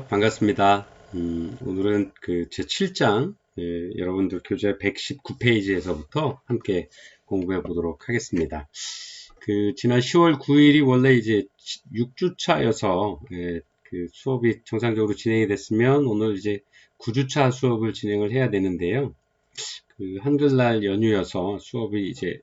반갑습니다. 오늘은 제 7장, 여러분들 교재 119페이지에서부터 함께 공부해 보도록 하겠습니다. 지난 10월 9일이 원래 이제 6주차여서, 수업이 정상적으로 진행이 됐으면 오늘 이제 9주차 수업을 진행을 해야 되는데요. 한글날 연휴여서 수업이 이제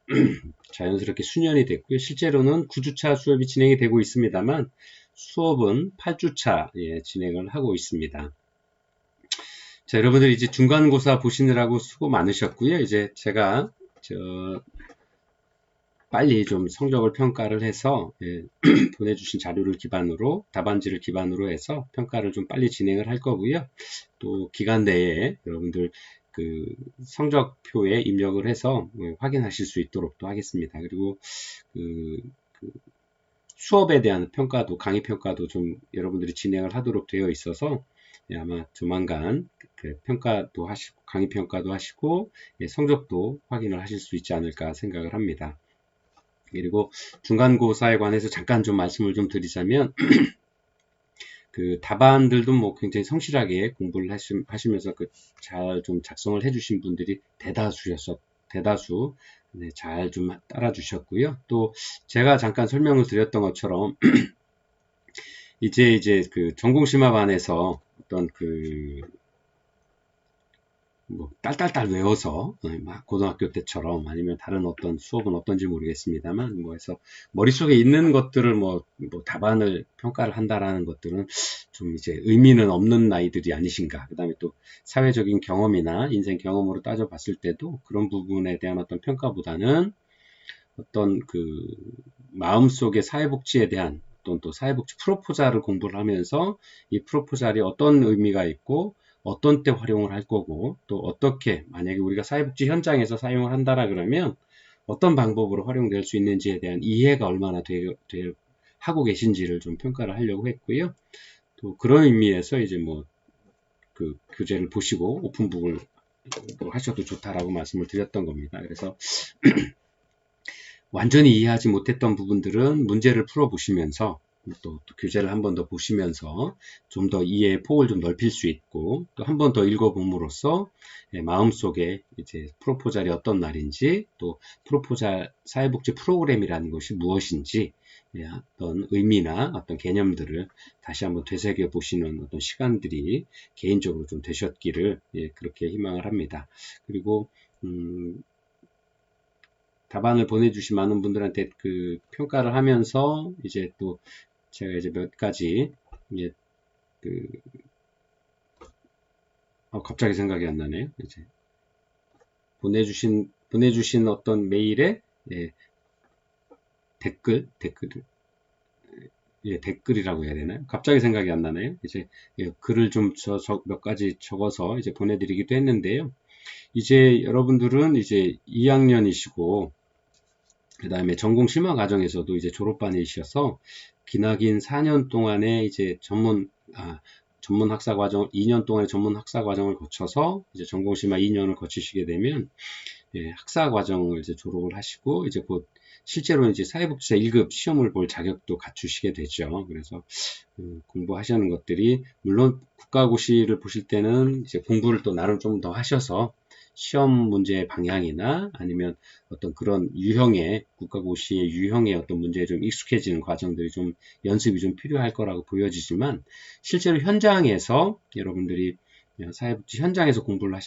자연스럽게 수년이 됐고요. 실제로는 9주차 수업이 진행이 되고 있습니다만, 수업은 8주차 진행을 하고 있습니다. 자, 여러분들 이제 중간고사 보시느라고 수고 많으셨고요. 이제 제가 빨리 좀 성적을 평가를 해서 보내주신 자료를 기반으로 답안지를 기반으로 해서 평가를 좀 빨리 진행을 할 거고요. 또 기간 내에 여러분들 성적표에 입력을 해서 확인하실 수 있도록 또 하겠습니다. 그리고 수업에 대한 평가도, 강의 평가도 좀 여러분들이 진행을 하도록 되어 있어서 아마 조만간 평가도 하시고, 강의 평가도 하시고, 성적도 확인을 하실 수 있지 않을까 생각을 합니다. 그리고 중간고사에 관해서 잠깐 좀 말씀을 좀 드리자면, 답안들도 뭐 굉장히 성실하게 공부를 하시면서 잘 좀 작성을 해주신 분들이 대다수 잘 좀 따라 주셨고요. 또 제가 잠깐 설명을 드렸던 것처럼 이제 전공심화반에서 어떤 딸딸딸 외워서 막 고등학교 때처럼 아니면 다른 어떤 수업은 어떤지 모르겠습니다만 해서 머릿속에 있는 것들을 답안을 평가를 한다라는 것들은 좀 이제 의미는 없는 나이들이 아니신가. 그 다음에 또 사회적인 경험이나 인생 경험으로 따져봤을 때도 그런 부분에 대한 어떤 평가보다는 어떤 마음속의 사회복지에 대한 또 사회복지 프로포잘을 공부를 하면서 이 프로포잘이 어떤 의미가 있고 어떤 때 활용을 할 거고 또 어떻게 만약에 우리가 사회복지 현장에서 사용을 한다라 그러면 어떤 방법으로 활용될 수 있는지에 대한 이해가 얼마나 하고 계신지를 좀 평가를 하려고 했고요. 또 그런 의미에서 이제 교재를 보시고 오픈북을 하셔도 좋다라고 말씀을 드렸던 겁니다. 그래서 완전히 이해하지 못했던 부분들은 문제를 풀어보시면서 또 교재를 한 번 더 보시면서 좀 더 이해의 폭을 좀 넓힐 수 있고 또 한 번 더 읽어봄으로써 마음속에 이제 프로포잘이 어떤 날인지 또 프로포잘 사회복지 프로그램이라는 것이 무엇인지 어떤 의미나 어떤 개념들을 다시 한번 되새겨 보시는 어떤 시간들이 개인적으로 좀 되셨기를 그렇게 희망을 합니다. 그리고 답안을 보내주신 많은 분들한테 평가를 하면서 이제 또 제가 이제 몇 가지 갑자기 생각이 안 나네요. 이제 보내주신 어떤 메일에 댓글이라고 해야 되나요? 갑자기 생각이 안 나네요. 이제 글을 좀 몇 가지 적어서 이제 보내드리기도 했는데요. 이제 여러분들은 이제 2학년이시고 그 다음에 전공 심화 과정에서도 이제 졸업반이셔서 기나긴 4년 동안의 이제 전문 학사 과정 2년 동안의 전문 학사 과정을 거쳐서 이제 전공 심화 2년을 거치시게 되면 학사 과정을 이제 졸업을 하시고 이제 곧 실제로 이제 사회복지사 1급 시험을 볼 자격도 갖추시게 되죠. 그래서 공부하시는 것들이 물론 국가고시를 보실 때는 이제 공부를 또 나름 좀 더 하셔서 시험 문제의 방향이나 아니면 어떤 그런 국가고시의 유형의 어떤 문제에 좀 익숙해지는 과정들이 좀 연습이 좀 필요할 거라고 보여지지만 실제로 현장에서 여러분들이 사회복지 현장에서 공부를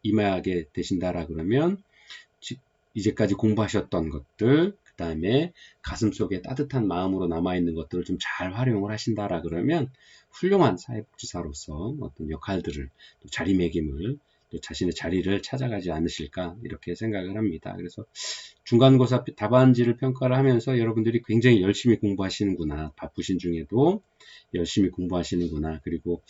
임하게 되신다라 그러면 이제까지 공부하셨던 것들, 그 다음에 가슴속에 따뜻한 마음으로 남아있는 것들을 좀 잘 활용을 하신다라 그러면 훌륭한 사회복지사로서 어떤 역할들을 또 자리매김을 또 자신의 자리를 찾아가지 않으실까 이렇게 생각을 합니다. 그래서 중간고사 답안지를 평가를 하면서 여러분들이 굉장히 열심히 공부하시는구나. 바쁘신 중에도 열심히 공부하시는구나. 그리고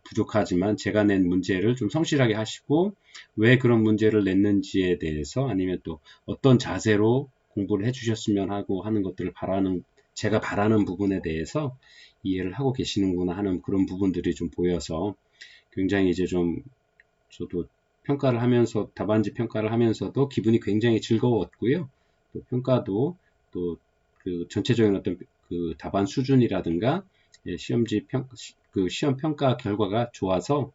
부족하지만 제가 낸 문제를 좀 성실하게 하시고 왜 그런 문제를 냈는지에 대해서 아니면 또 어떤 자세로 공부를 해주셨으면 하고 하는 것들을 제가 바라는 부분에 대해서 이해를 하고 계시는구나 하는 그런 부분들이 좀 보여서 굉장히 이제 저도 평가를 하면서 답안지 평가를 하면서도 기분이 굉장히 즐거웠고요. 또 평가도 또 전체적인 어떤 답안 수준이라든가 시험지 그 시험 평가 결과가 좋아서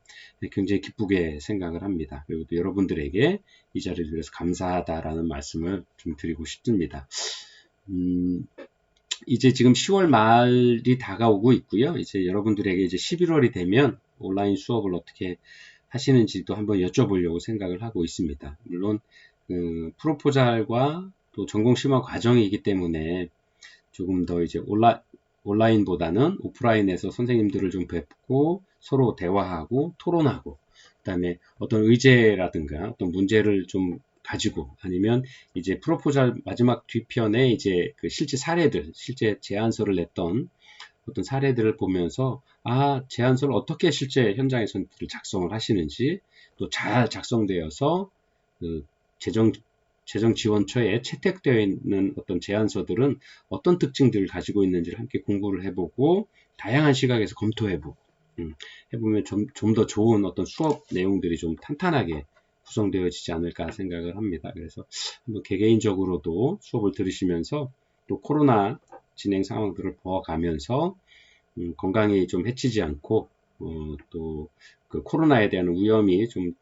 굉장히 기쁘게 생각을 합니다. 그리고 또 여러분들에게 이 자리를 위해서 감사하다라는 말씀을 좀 드리고 싶습니다. 이제 지금 10월 말이 다가오고 있고요. 이제 여러분들에게 이제 11월이 되면 온라인 수업을 어떻게 하시는지도 한번 여쭤보려고 생각을 하고 있습니다. 물론 프로포잘과 또 전공 심화 과정이기 때문에 조금 더 이제 온라인보다는 오프라인에서 선생님들을 좀 뵙고 서로 대화하고 토론하고 그다음에 어떤 의제라든가 어떤 문제를 좀 가지고 아니면 이제 프로포잘 마지막 뒤편에 이제 그 실제 사례들, 실제 제안서를 냈던 어떤 사례들을 보면서 제안서를 어떻게 실제 현장에서 작성을 하시는지 또 잘 작성되어서 그 재정지원처에 채택되어 있는 어떤 제안서들은 어떤 특징들을 가지고 있는지를 함께 공부를 해보고 다양한 시각에서 검토해보고 해보면 좀 더 좋은 어떤 수업 내용들이 좀 탄탄하게 구성되어지지 않을까 생각을 합니다. 그래서 한번 개개인적으로도 수업을 들으시면서 또 코로나 진행 상황들을 보아가면서 건강이 좀 해치지 않고 또 그 코로나에 대한 위험이 좀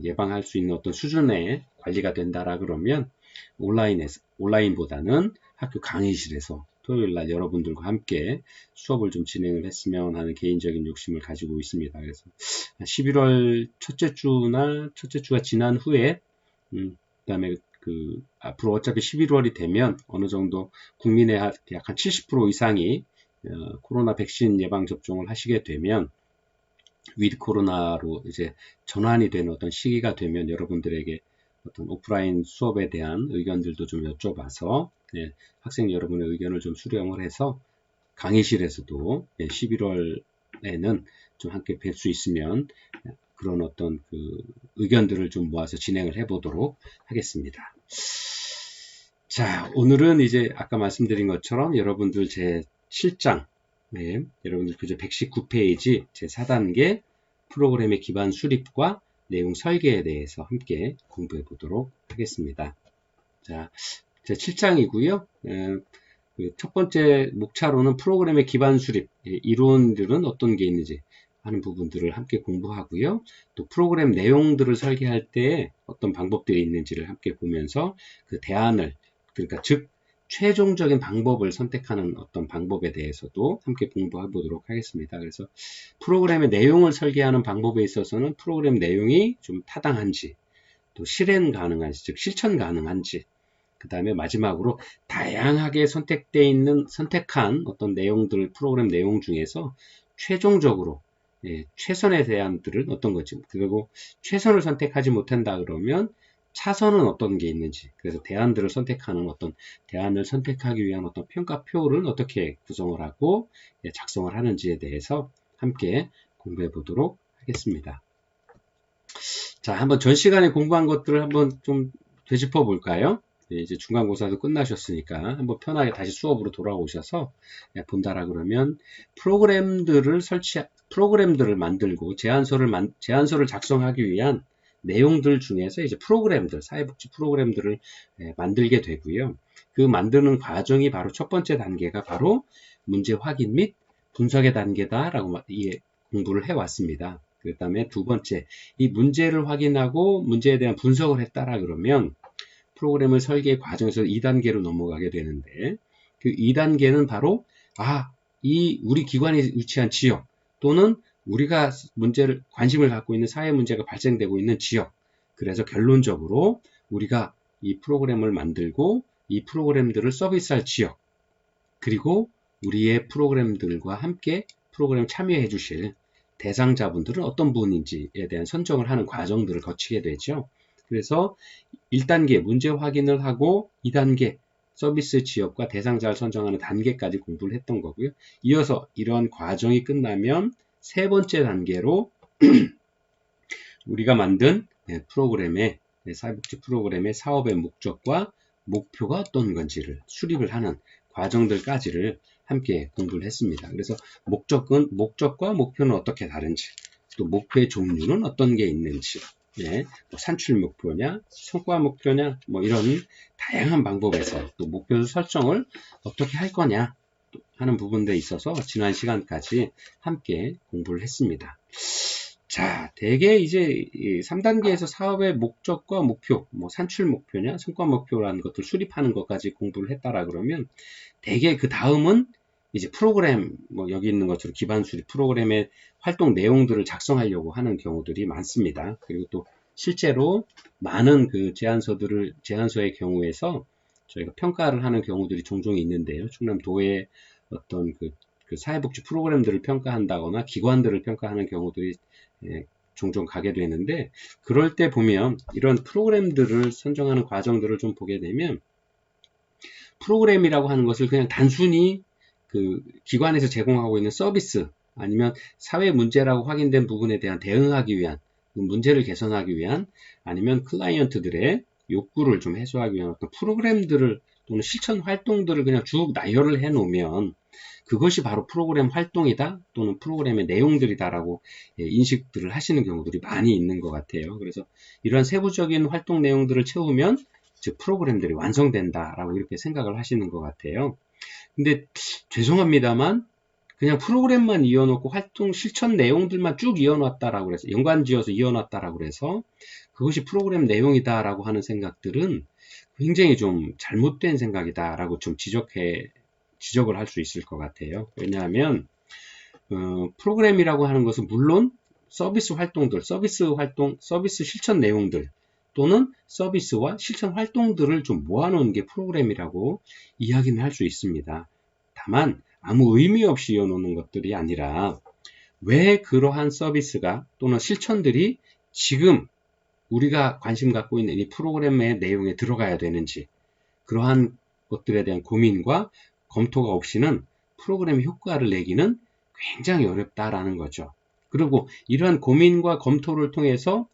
예방할 수 있는 어떤 수준의 관리가 된다라 그러면 온라인보다는 학교 강의실에서 토요일 날 여러분들과 함께 수업을 좀 진행을 했으면 하는 개인적인 욕심을 가지고 있습니다. 그래서 11월 첫째 주가 지난 후에 그다음에 앞으로 어차피 11월이 되면 어느 정도 국민의 약 한 70% 이상이 코로나 백신 예방 접종을 하시게 되면 위드 코로나로 이제 전환이 되는 어떤 시기가 되면 여러분들에게 어떤 오프라인 수업에 대한 의견들도 좀 여쭤봐서 학생 여러분의 의견을 좀 수렴을 해서 강의실에서도 11월에는 좀 함께 뵐 수 있으면 그런 어떤 그 의견들을 좀 모아서 진행을 해보도록 하겠습니다. 자, 오늘은 이제 아까 말씀드린 것처럼 여러분들 제 7장 여러분들 그저 119페이지 제 4단계 프로그램의 기반 수립과 내용 설계에 대해서 함께 공부해 보도록 하겠습니다. 자, 제 7장이고요. 첫 번째 목차로는 프로그램의 기반 수립, 이론들은 어떤 게 있는지 하는 부분들을 함께 공부하고요. 또 프로그램 내용들을 설계할 때 어떤 방법들이 있는지를 함께 보면서 그 대안을, 그러니까 즉 최종적인 방법을 선택하는 어떤 방법에 대해서도 함께 공부해 보도록 하겠습니다. 그래서 프로그램의 내용을 설계하는 방법에 있어서는 프로그램 내용이 좀 타당한지, 또 실행 가능한지, 즉 실천 가능한지, 그 다음에 마지막으로 다양하게 선택한 어떤 내용들, 프로그램 내용 중에서 최종적으로 최선의 대안들은 어떤 거지, 그리고 최선을 선택하지 못한다 그러면 차선은 어떤 게 있는지, 그래서 대안들을 선택하는 어떤 대안을 선택하기 위한 어떤 평가표를 어떻게 구성을 하고 작성을 하는지에 대해서 함께 공부해 보도록 하겠습니다. 자, 한번 전 시간에 공부한 것들을 한번 좀 되짚어 볼까요? 이제 중간고사도 끝나셨으니까 한번 편하게 다시 수업으로 돌아오셔서 본다라 그러면 프로그램들을 만들고 제안서를 작성하기 위한 내용들 중에서 이제 사회복지 프로그램들을 만들게 되고요. 그 만드는 과정이 바로 첫 번째 단계가 바로 문제 확인 및 분석의 단계다라고 공부를 해왔습니다. 그 다음에 두 번째, 이 문제를 확인하고 문제에 대한 분석을 했다라 그러면 프로그램을 설계 과정에서 2단계로 넘어가게 되는데, 그 2단계는 바로 우리 기관이 위치한 지역 또는 우리가 관심을 갖고 있는 사회 문제가 발생되고 있는 지역, 그래서 결론적으로 우리가 이 프로그램을 만들고 이 프로그램들을 서비스할 지역, 그리고 우리의 프로그램들과 함께 프로그램 참여해 주실 대상자분들은 어떤 분인지에 대한 선정을 하는 과정들을 거치게 되죠. 그래서 1단계 문제 확인을 하고 2단계 서비스 지역과 대상자를 선정하는 단계까지 공부를 했던 거고요. 이어서 이런 과정이 끝나면 세 번째 단계로 우리가 만든 사회복지 프로그램의 사업의 목적과 목표가 어떤 건지를 수립을 하는 과정들까지를 함께 공부를 했습니다. 그래서 목적과 목표는 어떻게 다른지, 또 목표의 종류는 어떤 게 있는지, 뭐 산출 목표냐, 성과 목표냐, 뭐 이런 다양한 방법에서 또 목표 설정을 어떻게 할 거냐, 하는 부분들에 있어서 지난 시간까지 함께 공부를 했습니다. 자, 대개 이제 3단계에서 사업의 목적과 목표, 뭐 산출 목표냐, 성과 목표라는 것들 수립하는 것까지 공부를 했다라 그러면 대개 그 다음은 이제 프로그램, 뭐 여기 있는 것처럼 기반 수립 프로그램의 활동 내용들을 작성하려고 하는 경우들이 많습니다. 그리고 또 실제로 많은 그 제안서의 경우에서 저희가 평가를 하는 경우들이 종종 있는데요. 충남도의 어떤 그 사회복지 프로그램들을 평가한다거나 기관들을 평가하는 경우들이 종종 가게 되는데, 그럴 때 보면 이런 프로그램들을 선정하는 과정들을 좀 보게 되면 프로그램이라고 하는 것을 그냥 단순히 그 기관에서 제공하고 있는 서비스 아니면 사회 문제라고 확인된 부분에 대한 대응하기 위한, 문제를 개선하기 위한, 아니면 클라이언트들의 욕구를 좀 해소하기 위한 어떤 프로그램들을 또는 실천 활동들을 그냥 쭉 나열을 해 놓으면 그것이 바로 프로그램 활동이다 또는 프로그램의 내용들이다라고 인식들을 하시는 경우들이 많이 있는 것 같아요. 그래서 이러한 세부적인 활동 내용들을 채우면 즉 프로그램들이 완성된다라고 이렇게 생각을 하시는 것 같아요. 근데 죄송합니다만 그냥 프로그램만 이어놓고 활동 실천 내용들만 쭉 이어놨다라고 해서 연관지어서 이어놨다라고 해서 그것이 프로그램 내용이다라고 하는 생각들은 굉장히 좀 잘못된 생각이다라고 좀 지적을 할 수 있을 것 같아요. 왜냐하면 프로그램이라고 하는 것은 물론 서비스 활동들, 서비스 실천 내용들 또는 서비스와 실천 활동들을 좀 모아놓은 게 프로그램이라고 이야기는 할 수 있습니다. 다만 아무 의미 없이 이어놓는 것들이 아니라 왜 그러한 서비스가 또는 실천들이 지금 우리가 관심 갖고 있는 이 프로그램의 내용에 들어가야 되는지, 그러한 것들에 대한 고민과 검토가 없이는 프로그램의 효과를 내기는 굉장히 어렵다라는 거죠. 그리고 이러한 고민과 검토를 통해서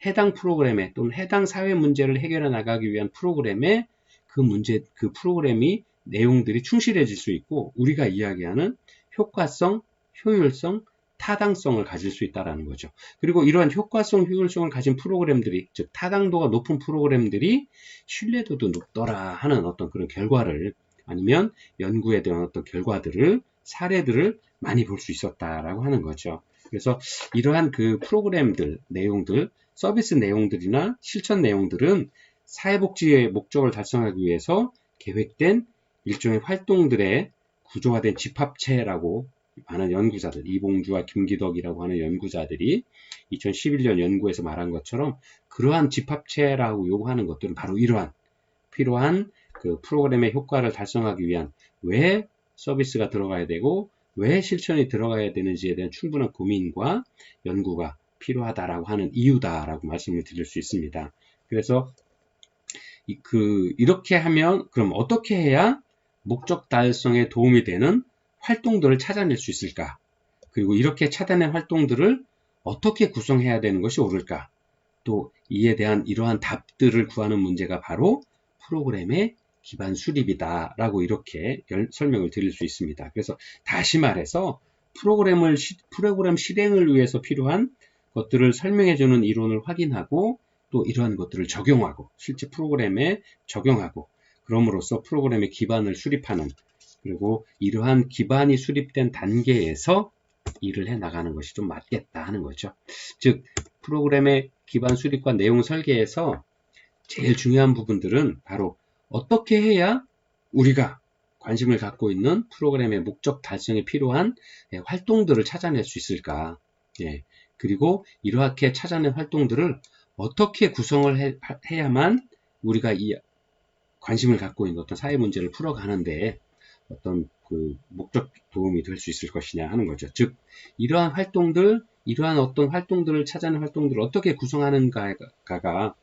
해당 프로그램에 또는 해당 사회 문제를 해결해 나가기 위한 프로그램에 그 프로그램이 내용들이 충실해질 수 있고 우리가 이야기하는 효과성, 효율성, 타당성을 가질 수 있다는 거죠. 그리고 이러한 효과성, 효율성을 가진 프로그램들이, 즉 타당도가 높은 프로그램들이 신뢰도도 높더라 하는 어떤 그런 결과를, 아니면 연구에 대한 어떤 결과들을, 사례들을 많이 볼 수 있었다라고 하는 거죠. 그래서 이러한 그 프로그램들, 내용들, 서비스 내용들이나 실천 내용들은 사회복지의 목적을 달성하기 위해서 계획된 일종의 활동들의 구조화된 집합체라고 많은 연구자들, 이봉주와 김기덕이라고 하는 연구자들이 2011년 연구에서 말한 것처럼 그러한 집합체라고 요구하는 것들은 바로 이러한 필요한 그 프로그램의 효과를 달성하기 위한 왜 서비스가 들어가야 되고 왜 실천이 들어가야 되는지에 대한 충분한 고민과 연구가 필요하다라고 하는 이유다라고 말씀을 드릴 수 있습니다. 그래서 이렇게 하면 그럼 어떻게 해야 목적 달성에 도움이 되는 활동들을 찾아낼 수 있을까? 그리고 이렇게 찾아낸 활동들을 어떻게 구성해야 되는 것이 옳을까? 또 이에 대한 이러한 답들을 구하는 문제가 바로 프로그램의 기반 수립이다 라고 이렇게 설명을 드릴 수 있습니다. 그래서 다시 말해서 프로그램 실행을 위해서 필요한 것들을 설명해주는 이론을 확인하고 또 이러한 것들을 적용하고 실제 프로그램에 적용하고 그럼으로써 프로그램의 기반을 수립하는, 그리고 이러한 기반이 수립된 단계에서 일을 해 나가는 것이 좀 맞겠다 하는 거죠. 즉 프로그램의 기반 수립과 내용 설계에서 제일 중요한 부분들은 바로 어떻게 해야 우리가 관심을 갖고 있는 프로그램의 목적 달성에 필요한 활동들을 찾아낼 수 있을까? 그리고 이렇게 찾아낸 활동들을 어떻게 구성을 해야만 우리가 이 관심을 갖고 있는 어떤 사회 문제를 풀어가는데 어떤 그 목적 도움이 될 수 있을 것이냐 하는 거죠. 즉 이러한 어떤 활동들을 찾아낸 활동들을 어떻게 구성하는가가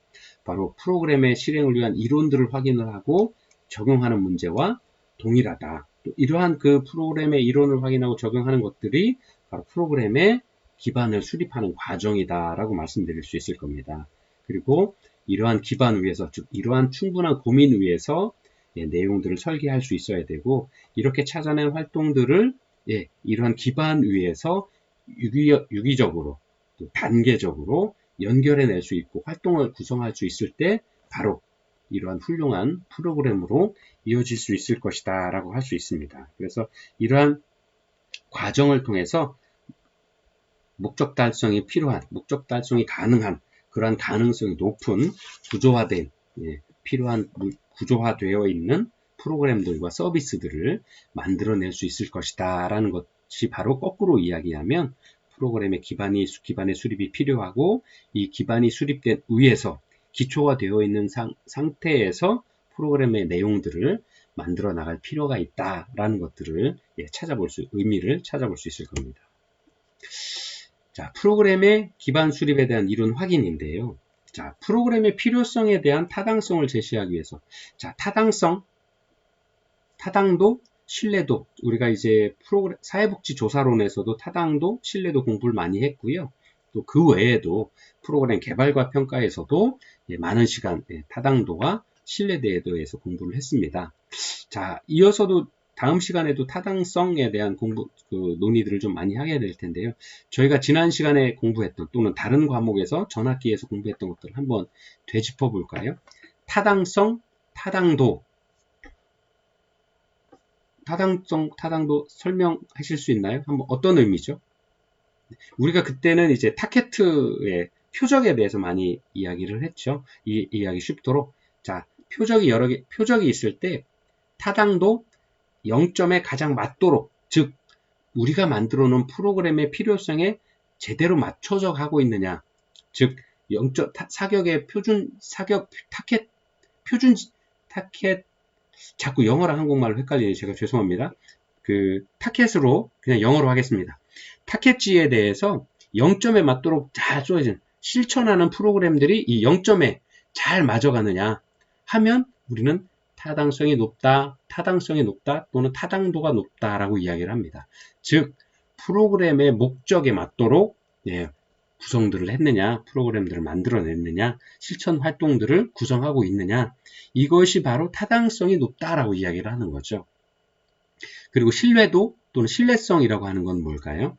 바로 프로그램의 실행을 위한 이론들을 확인을 하고 적용하는 문제와 동일하다. 또 이러한 그 프로그램의 이론을 확인하고 적용하는 것들이 바로 프로그램의 기반을 수립하는 과정이다라고 말씀드릴 수 있을 겁니다. 그리고 이러한 기반 위에서, 즉 이러한 충분한 고민 위에서 내용들을 설계할 수 있어야 되고, 이렇게 찾아낸 활동들을 이러한 기반 위에서 유기적으로 또 단계적으로 연결해낼 수 있고 활동을 구성할 수 있을 때 바로 이러한 훌륭한 프로그램으로 이어질 수 있을 것이다 라고 할 수 있습니다. 그래서 이러한 과정을 통해서 목적 달성이 필요한, 목적 달성이 가능한 그러한 가능성이 높은 구조화된, 필요한 구조화되어 있는 프로그램들과 서비스들을 만들어낼 수 있을 것이다 라는 것이 바로 거꾸로 이야기하면 프로그램의 기반의 수립이 필요하고 이 기반이 수립된 위에서 기초가 되어 있는 상태에서 프로그램의 내용들을 만들어 나갈 필요가 있다라는 것들을 의미를 찾아볼 수 있을 겁니다. 자, 프로그램의 기반 수립에 대한 이론 확인인데요. 자, 프로그램의 필요성에 대한 타당성을 제시하기 위해서, 자, 타당도, 신뢰도, 우리가 이제 사회복지 조사론에서도 타당도, 신뢰도 공부를 많이 했고요. 또 그 외에도 프로그램 개발과 평가에서도 많은 시간 타당도와 신뢰도에 대해서 공부를 했습니다. 자, 이어서도 다음 시간에도 타당성에 대한 논의들을 좀 많이 하게 될 텐데요. 저희가 지난 시간에 공부했던 또는 다른 과목에서 전학기에서 공부했던 것들을 한번 되짚어 볼까요? 타당성, 타당도 설명하실 수 있나요? 한번 어떤 의미죠? 우리가 그때는 이제 타켓의 표적에 대해서 많이 이야기를 했죠. 이 이야기 쉽도록. 자, 표적이 있을 때 타당도 0점에 가장 맞도록, 즉 우리가 만들어 놓은 프로그램의 필요성에 제대로 맞춰져 가고 있느냐, 즉 0점 사격의 타켓 자꾸 영어랑 한국말로 헷갈리니 제가 죄송합니다. 그 타켓으로 그냥 영어로 하겠습니다. 타켓지에 대해서 0점에 맞도록 잘 쏘여진 실천하는 프로그램들이 이 0점에 잘 맞아가느냐 하면 우리는 타당성이 높다 또는 타당도가 높다라고 이야기를 합니다. 즉 프로그램의 목적에 맞도록 구성들을 했느냐, 프로그램들을 만들어냈느냐, 실천 활동들을 구성하고 있느냐, 이것이 바로 타당성이 높다라고 이야기를 하는 거죠. 그리고 신뢰도 또는 신뢰성이라고 하는 건 뭘까요?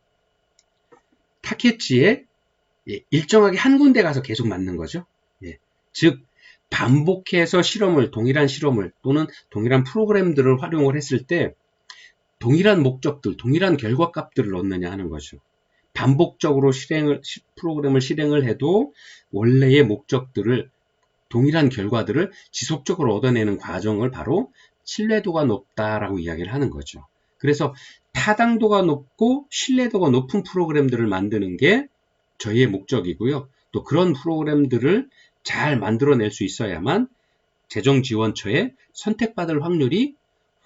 타켓지에 일정하게 한 군데 가서 계속 맞는 거죠. 즉 반복해서 동일한 실험을 또는 동일한 프로그램들을 활용을 했을 때 동일한 목적들, 동일한 결과값들을 얻느냐 하는 거죠. 반복적으로 프로그램을 실행을 해도 원래의 목적들을, 동일한 결과들을 지속적으로 얻어내는 과정을 바로 신뢰도가 높다라고 이야기를 하는 거죠. 그래서 타당도가 높고 신뢰도가 높은 프로그램들을 만드는 게 저희의 목적이고요. 또 그런 프로그램들을 잘 만들어낼 수 있어야만 재정지원처에 선택받을 확률이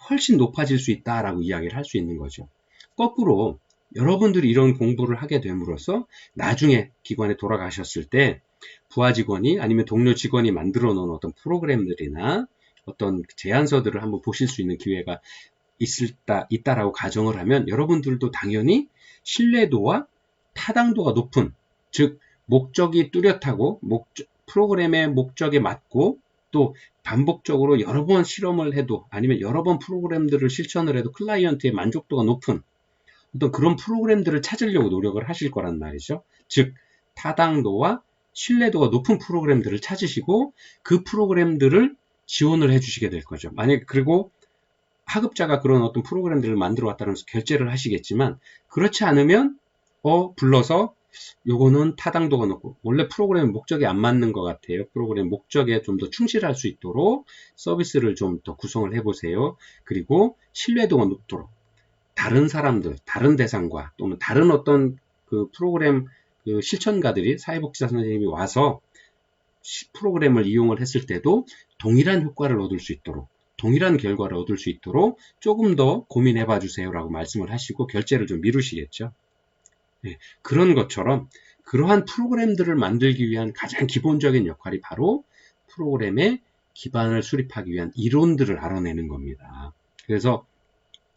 훨씬 높아질 수 있다라고 이야기를 할 수 있는 거죠. 거꾸로 여러분들이 이런 공부를 하게 됨으로써 나중에 기관에 돌아가셨을 때 부하 직원이 아니면 동료 직원이 만들어 놓은 어떤 프로그램들이나 어떤 제안서들을 한번 보실 수 있는 기회가 있다라고 가정을 하면 여러분들도 당연히 신뢰도와 타당도가 높은, 즉 목적이 뚜렷하고 프로그램의 목적에 맞고 또 반복적으로 여러 번 실험을 해도 아니면 여러 번 프로그램들을 실천을 해도 클라이언트의 만족도가 높은 어떤 그런 프로그램들을 찾으려고 노력을 하실 거란 말이죠. 즉 타당도와 신뢰도가 높은 프로그램들을 찾으시고 그 프로그램들을 지원을 해주시게 될 거죠. 만약에 그리고 하급자가 그런 어떤 프로그램들을 만들어 왔다는 결제를 하시겠지만 그렇지 않으면 불러서 요거는 타당도가 높고 원래 프로그램 목적에 안 맞는 것 같아요. 프로그램 목적에 좀 더 충실할 수 있도록 서비스를 좀 더 구성을 해보세요. 그리고 신뢰도가 높도록 다른 사람들, 다른 대상과 또는 다른 어떤 그 프로그램 그 실천가들이 사회복지사 선생님이 와서 프로그램을 이용을 했을 때도 동일한 효과를 얻을 수 있도록 동일한 결과를 얻을 수 있도록 조금 더 고민해 봐 주세요 라고 말씀을 하시고 결제를 좀 미루시겠죠. 그런 것처럼 그러한 프로그램들을 만들기 위한 가장 기본적인 역할이 바로 프로그램의 기반을 수립하기 위한 이론들을 알아내는 겁니다. 그래서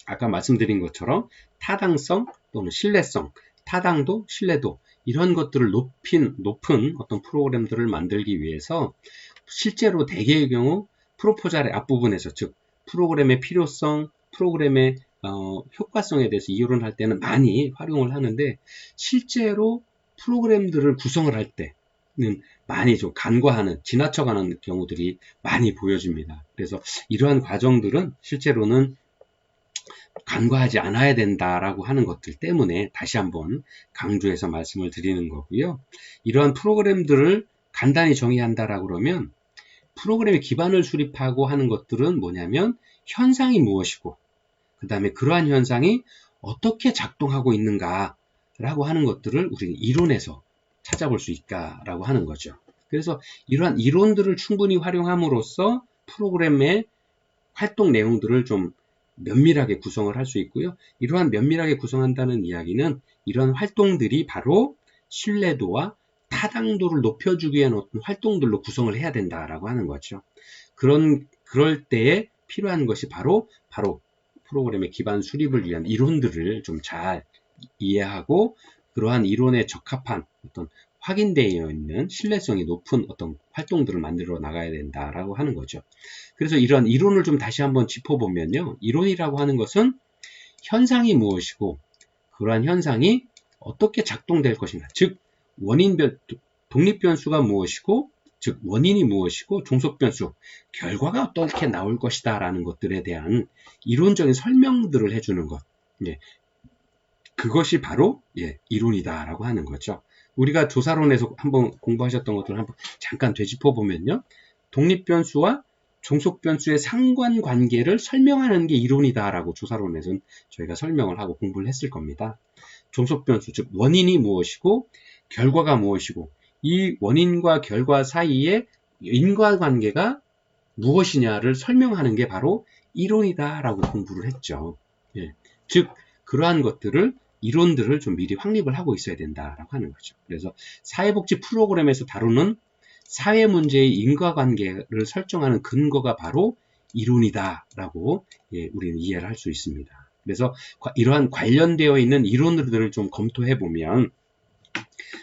아까 말씀드린 것처럼 타당성 또는 신뢰성, 타당도, 신뢰도 이런 것들을 높은 어떤 프로그램들을 만들기 위해서 실제로 대개의 경우 프로포잘의 앞부분에서 즉 프로그램의 필요성, 프로그램의 효과성에 대해서 이론을 할 때는 많이 활용을 하는데 실제로 프로그램들을 구성을 할 때 많이 좀 간과하는, 지나쳐가는 경우들이 많이 보여집니다. 그래서 이러한 과정들은 실제로는 간과하지 않아야 된다라고 하는 것들 때문에 다시 한번 강조해서 말씀을 드리는 거고요. 이러한 프로그램들을 간단히 정의한다라고 그러면 프로그램의 기반을 수립하고 하는 것들은 뭐냐면 현상이 무엇이고 그 다음에 그러한 현상이 어떻게 작동하고 있는가라고 하는 것들을 우리는 이론에서 찾아볼 수 있다라고 하는 거죠. 그래서 이러한 이론들을 충분히 활용함으로써 프로그램의 활동 내용들을 좀 면밀하게 구성을 할 수 있고요. 이러한 면밀하게 구성한다는 이야기는 이런 활동들이 바로 신뢰도와 타당도를 높여주기 위한 어떤 활동들로 구성을 해야 된다라고 하는 거죠. 그럴 때에 필요한 것이 바로 프로그램의 기반 수립을 위한 이론들을 좀 잘 이해하고 그러한 이론에 적합한 어떤 확인되어 있는 신뢰성이 높은 어떤 활동들을 만들어 나가야 된다라고 하는 거죠. 그래서 이런 이론을 좀 다시 한번 짚어보면요. 이론이라고 하는 것은 현상이 무엇이고 그러한 현상이 어떻게 작동될 것인가. 즉 독립변수가 무엇이고 즉 원인이 무엇이고 종속변수, 결과가 어떻게 나올 것이다 라는 것들에 대한 이론적인 설명들을 해주는 것. 그것이 바로 이론이다 라고 하는 거죠. 우리가 조사론에서 한번 공부하셨던 것들을 한번 잠깐 되짚어 보면요. 독립변수와 종속변수의 상관관계를 설명하는 게 이론이다라고 조사론에서는 저희가 설명을 하고 공부를 했을 겁니다. 종속변수, 즉 원인이 무엇이고 결과가 무엇이고 이 원인과 결과 사이에 인과관계가 무엇이냐를 설명하는 게 바로 이론이다라고 공부를 했죠. 즉 그러한 것들을 이론들을 좀 미리 확립을 하고 있어야 된다라고 하는 거죠. 그래서 사회복지 프로그램에서 다루는 사회 문제의 인과관계를 설정하는 근거가 바로 이론이다라고 우리는 이해를 할 수 있습니다. 그래서 이러한 관련되어 있는 이론들을 좀 검토해 보면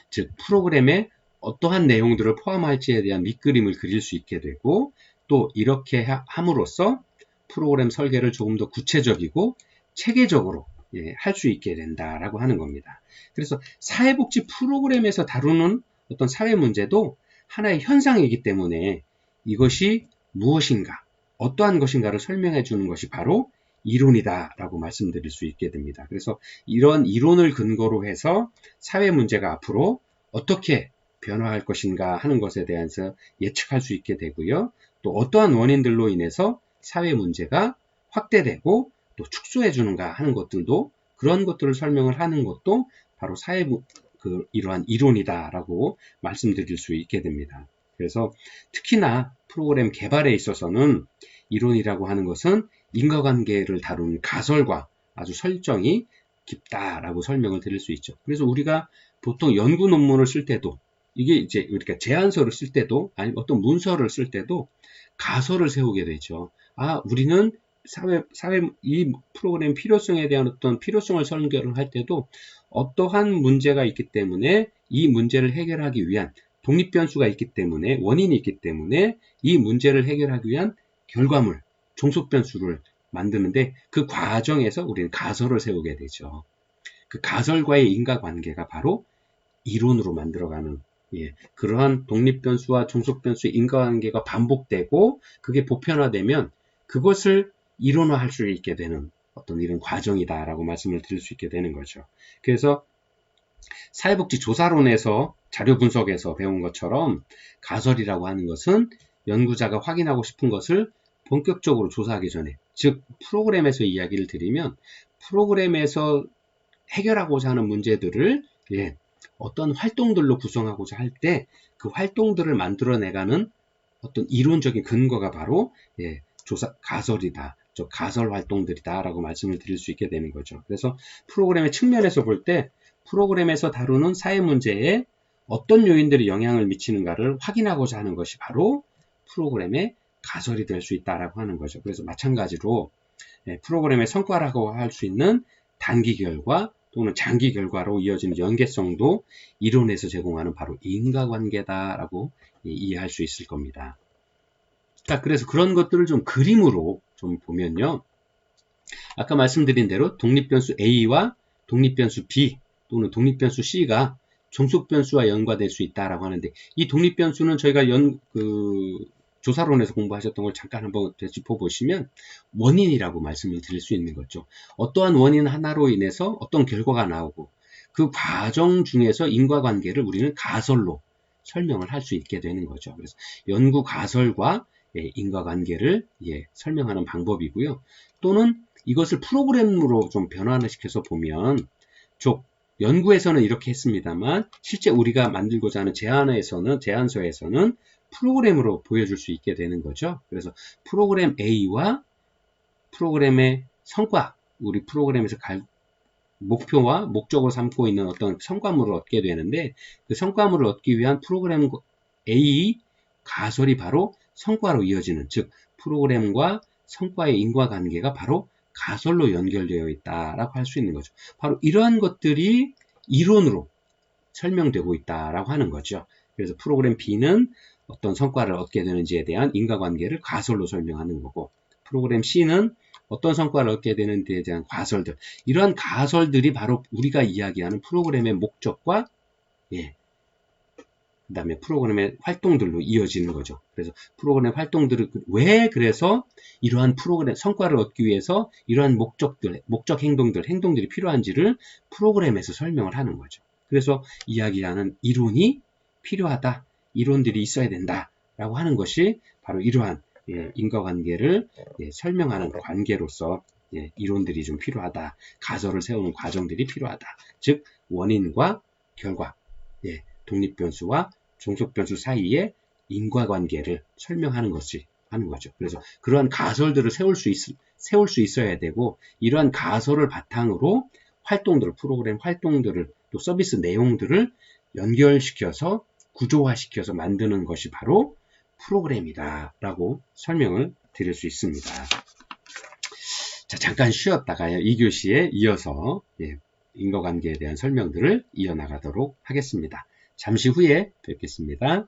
즉 프로그램에 어떠한 내용들을 포함할지에 대한 밑그림을 그릴 수 있게 되고 또 이렇게 함으로써 프로그램 설계를 조금 더 구체적이고 체계적으로 할 수 있게 된다라고 하는 겁니다. 그래서 사회복지 프로그램에서 다루는 어떤 사회 문제도 하나의 현상이기 때문에 이것이 무엇인가, 어떠한 것인가를 설명해 주는 것이 바로 이론이다라고 말씀드릴 수 있게 됩니다. 그래서 이런 이론을 근거로 해서 사회 문제가 앞으로 어떻게 변화할 것인가 하는 것에 대해서 예측할 수 있게 되고요. 또 어떠한 원인들로 인해서 사회 문제가 확대되고 또 축소해 주는가 하는 것들도 그런 것들을 설명을 하는 것도 바로 이러한 이론이다라고 말씀드릴 수 있게 됩니다. 그래서 특히나 프로그램 개발에 있어서는 이론이라고 하는 것은 인과관계를 다룬 가설과 아주 설정이 깊다라고 설명을 드릴 수 있죠. 그래서 우리가 보통 연구 논문을 쓸 때도 이게 이제 우리가 제안서를 쓸 때도 아니면 어떤 문서를 쓸 때도 가설을 세우게 되죠. 우리는 이 프로그램 필요성에 대한 어떤 필요성을 설계를 할 때도 어떠한 문제가 있기 때문에 이 문제를 해결하기 위한 독립변수가 있기 때문에 원인이 있기 때문에 이 문제를 해결하기 위한 결과물, 종속변수를 만드는데 그 과정에서 우리는 가설을 세우게 되죠. 그 가설과의 인과관계가 바로 이론으로 만들어가는 그러한 독립변수와 종속변수의 인과관계가 반복되고 그게 보편화되면 그것을 이론화할 수 있게 되는 어떤 이런 과정이다라고 말씀을 드릴 수 있게 되는 거죠. 그래서 사회복지 조사론에서 자료 분석에서 배운 것처럼 가설이라고 하는 것은 연구자가 확인하고 싶은 것을 본격적으로 조사하기 전에, 즉 프로그램에서 이야기를 드리면 프로그램에서 해결하고자 하는 문제들을 어떤 활동들로 구성하고자 할 때 그 활동들을 만들어내가는 어떤 이론적인 근거가 바로 가설이다. 가설 활동들이다 라고 말씀을 드릴 수 있게 되는 거죠. 그래서 프로그램의 측면에서 볼 때 프로그램에서 다루는 사회 문제에 어떤 요인들이 영향을 미치는가를 확인하고자 하는 것이 바로 프로그램의 가설이 될 수 있다라고 하는 거죠. 그래서 마찬가지로 프로그램의 성과라고 할 수 있는 단기 결과 또는 장기 결과로 이어지는 연계성도 이론에서 제공하는 바로 인과관계다라고 이해할 수 있을 겁니다. 자, 그래서 그런 것들을 좀 그림으로 좀 보면요. 아까 말씀드린 대로 독립변수 A와 독립변수 B 또는 독립변수 C가 종속 변수와 연관될 수 있다라고 하는데, 이 독립 변수는 저희가 조사론에서 공부하셨던 걸 잠깐 한번 되짚어보시면 원인이라고 말씀을 드릴 수 있는 거죠. 어떠한 원인 하나로 인해서 어떤 결과가 나오고 그 과정 중에서 인과관계를 우리는 가설로 설명을 할 수 있게 되는 거죠. 그래서 연구 가설과 인과관계를 설명하는 방법이고요. 또는 이것을 프로그램으로 좀 변화시켜서 보면, 연구에서는 이렇게 했습니다만 실제 우리가 만들고자 하는 제안서에서는 프로그램으로 보여줄 수 있게 되는 거죠. 그래서 프로그램 A와 프로그램의 성과, 우리 프로그램에서 목표와 목적으로 삼고 있는 어떤 성과물을 얻게 되는데, 그 성과물을 얻기 위한 프로그램 A 가설이 바로 성과로 이어지는, 즉 프로그램과 성과의 인과관계가 바로 가설로 연결되어 있다라고 할 수 있는 거죠. 바로 이러한 것들이 이론으로 설명되고 있다라고 하는 거죠. 그래서 프로그램 B는 어떤 성과를 얻게 되는지에 대한 인과관계를 가설로 설명하는 거고, 프로그램 C는 어떤 성과를 얻게 되는지에 대한 가설들, 이러한 가설들이 바로 우리가 이야기하는 프로그램의 목적과 그 다음에 프로그램의 활동들로 이어지는 거죠. 그래서 프로그램 활동들을 그래서 이러한 프로그램 성과를 얻기 위해서 이러한 목적 행동들이 필요한지를 프로그램에서 설명을 하는 거죠. 그래서 이야기하는 이론이 필요하다, 이론들이 있어야 된다라고 하는 것이 바로 이러한 인과관계를 설명하는 관계로서 이론들이 좀 필요하다, 가설을 세우는 과정들이 필요하다. 즉 원인과 결과, 독립변수와 종속변수 사이의 인과관계를 설명하는 것이 하는 거죠. 그래서 그러한 가설들을 세울 수 있어야 되고, 이러한 가설을 바탕으로 프로그램 활동들을, 또 서비스 내용들을 연결시켜서 구조화시켜서 만드는 것이 바로 프로그램이다 라고 설명을 드릴 수 있습니다. 자, 잠깐 쉬었다가요, 2교시에 이어서 인과관계에 대한 설명들을 이어나가도록 하겠습니다. 잠시 후에 뵙겠습니다.